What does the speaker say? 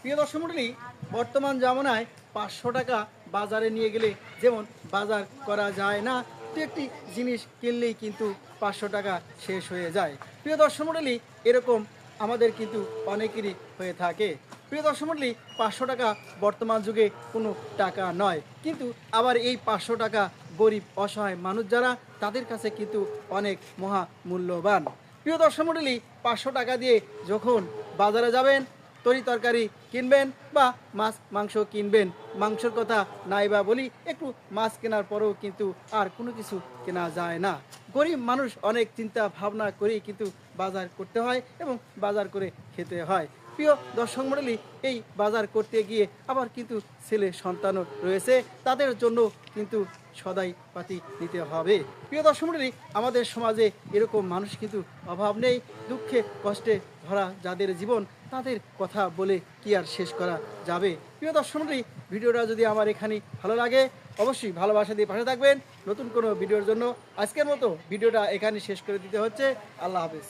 প্রিয় দর্শক মণ্ডলী, বর্তমান জামানায় 500 টাকা বাজারে নিয়ে গেলে যেমন বাজার করা যায় না, দু একটি জিনিস কিনলেই কিন্তু 500 টাকা শেষ হয়ে যায়। প্রিয় দর্শক মণ্ডলী, এরকম আমাদের কিন্তু অনেকেরই হয়ে থাকে। প্রিয় দর্শক মণ্ডলী, 500 টাকা বর্তমান যুগে কোনো টাকা নয়, কিন্তু আবার এই 500 টাকা গরিব অসহায় মানুষ যারা, তাদের কাছে কিন্তু অনেক মহা মূল্যবান। প্রিয় দর্শক মণ্ডলী, 500 টাকা দিয়ে যখন বাজারে যাবেন, তরি তরকারি কিনবেন বা মাছ মাংস কিনবেন, মাংসর কথা নাই বা বলি, একটু মাছ কেনার পরেও কিন্তু আর কোনো কিছু কেনা যায় না। গরিব মানুষ অনেক চিন্তা ভাবনা করেই কিন্তু বাজার করতে হয় এবং বাজার করে খেতে হয়। প্রিয় দর্শক মণ্ডলী, এই বাজার করতে গিয়ে আবার কিন্তু ছেলে সন্তানও রয়েছে, তাদের জন্য কিন্তু সদাই পাতি নিতে হবে। প্রিয় দর্শক মণ্ডলী, আমাদের সমাজে এরকম মানুষ কিন্তু অভাব নেই। দুঃখে কষ্টে ভরা যাদের জীবন, তাদের কথা বলে কি আর শেষ করা যাবে। প্রিয় দর্শক মণ্ডলী, ভিডিওটা যদি আমার এখানে ভালো লাগে, অবশ্যই ভালোবাসা দিয়ে পাশে থাকবেন। নতুন কোনো ভিডিওর জন্য আজকের মতো ভিডিওটা এখানে শেষ করে দিতে হচ্ছে। আল্লাহ হাফেজ।